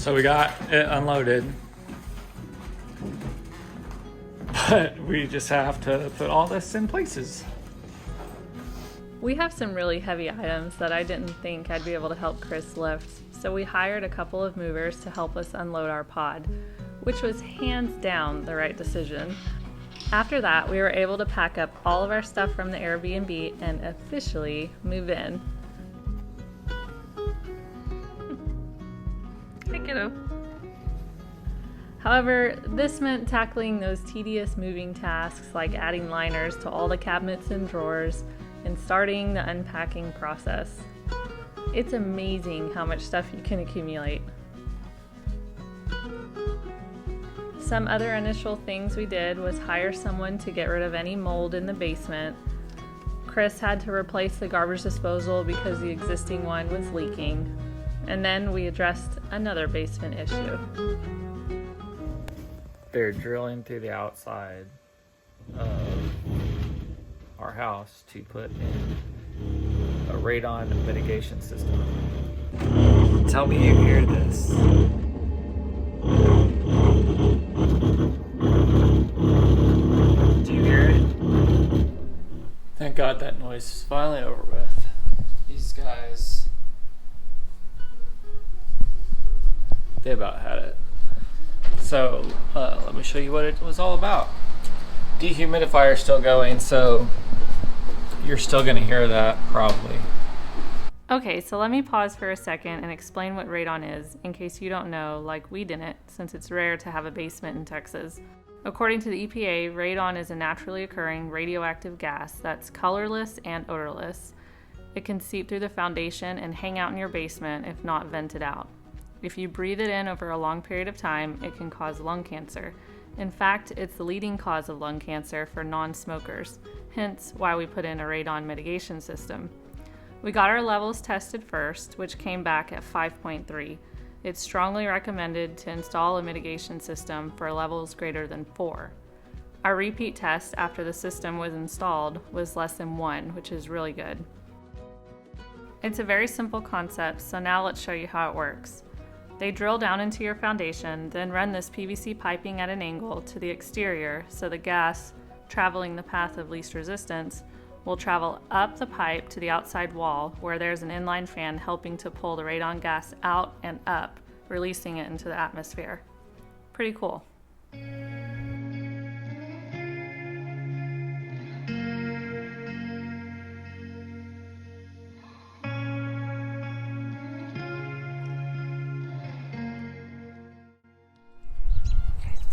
So we got it unloaded, but we just have to put all this in places. We have some really heavy items that I didn't think I'd be able to help Chris lift, so we hired a couple of movers to help us unload our pod, which was hands down the right decision. After that, we were able to pack up all of our stuff from the Airbnb and officially move in. Hey, kiddo. However, this meant tackling those tedious moving tasks like adding liners to all the cabinets and drawers and starting the unpacking process. It's amazing how much stuff you can accumulate. Some other initial things we did was hire someone to get rid of any mold in the basement. Chris had to replace the garbage disposal because the existing one was leaking. And then we addressed another basement issue. They're drilling through the outside of our house to put in a radon mitigation system. Tell me you hear this. Do you hear it? Thank God that noise is finally over with. These guys, they about had it. So let me show you what it was all about. Dehumidifier is still going, so you're still going to hear that probably. Okay, so let me pause for a second and explain what radon is, in case you don't know, like we didn't, since it's rare to have a basement in Texas. According to the EPA, radon is a naturally occurring radioactive gas that's colorless and odorless. It can seep through the foundation and hang out in your basement if not vented out. If you breathe it in over a long period of time, it can cause lung cancer. In fact, it's the leading cause of lung cancer for non-smokers, hence why we put in a radon mitigation system. We got our levels tested first, which came back at 5.3. It's strongly recommended to install a mitigation system for levels greater than 4. Our repeat test after the system was installed was less than 1, which is really good. It's a very simple concept, so now let's show you how it works. They drill down into your foundation, then run this PVC piping at an angle to the exterior so the gas, traveling the path of least resistance, will travel up the pipe to the outside wall where there's an inline fan helping to pull the radon gas out and up, releasing it into the atmosphere. Pretty cool.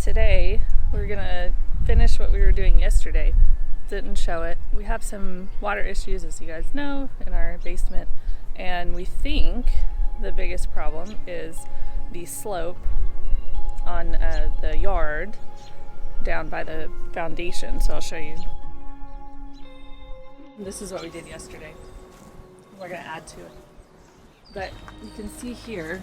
Today, we're gonna finish what we were doing yesterday. Didn't show it. We have some water issues, as you guys know, in our basement, and we think the biggest problem is the slope on the yard down by the foundation. So I'll show you. This is what we did yesterday. We're gonna add to it. But you can see here,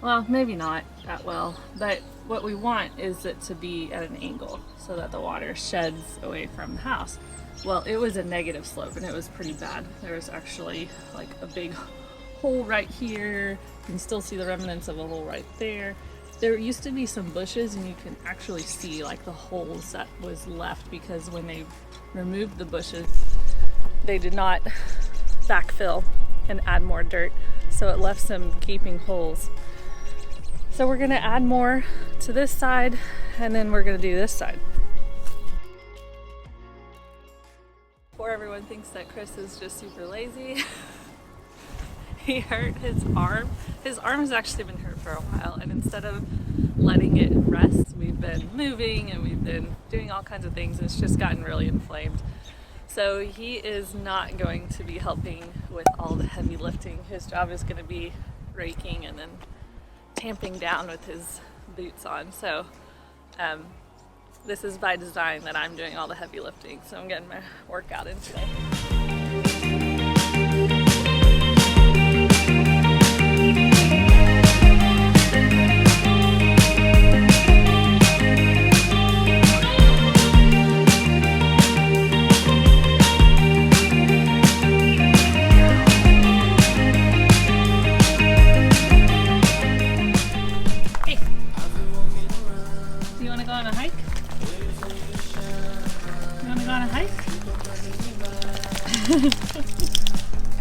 well, maybe not that well, but what we want is it to be at an angle so that the water sheds away from the house. Well, it was a negative slope and it was pretty bad. There was actually like a big hole right here. You can still see the remnants of a hole right there. There used to be some bushes and you can actually see like the holes that was left because when they removed the bushes, they did not backfill and add more dirt. So it left some gaping holes. So we're gonna add more to this side and then we're gonna do this side. Before everyone thinks that Chris is just super lazy, he hurt his arm. His arm has actually been hurt for a while, and instead of letting it rest, we've been moving and we've been doing all kinds of things, and it's just gotten really inflamed. So he is not going to be helping with all the heavy lifting. His job is gonna be raking and then tamping down with his boots on. So this is by design that I'm doing all the heavy lifting, so I'm getting my workout in today.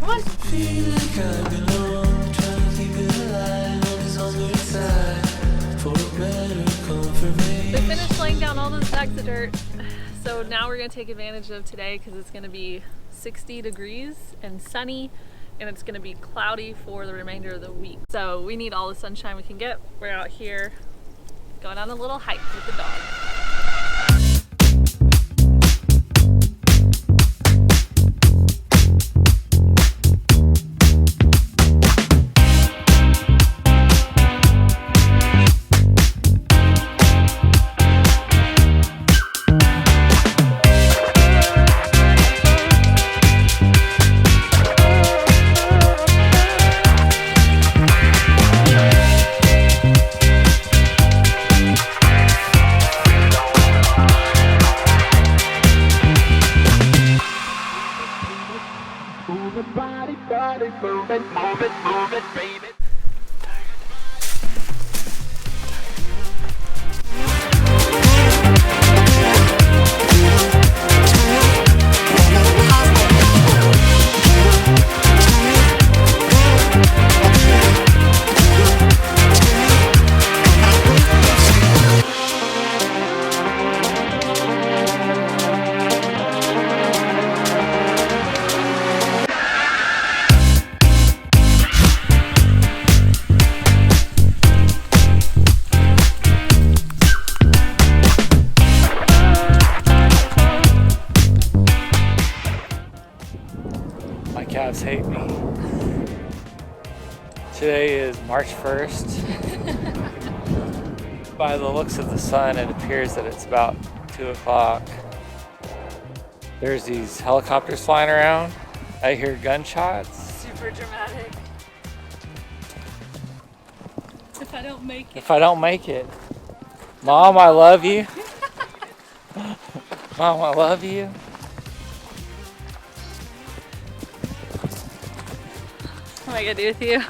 Come on. We finished laying down all those stacks of dirt, so now we're going to take advantage of today because it's going to be 60 degrees and sunny, and it's going to be cloudy for the remainder of the week. So we need all the sunshine we can get. We're out here going on a little hike with the dog. Move it, baby. My calves hate me. Today is March 1st. By the looks of the sun, it appears that it's about 2 o'clock. There's these helicopters flying around. I hear gunshots. Super dramatic. If I don't make it. If I don't make it. Mom, I love you. Mom, I love you. What am I gonna do with you?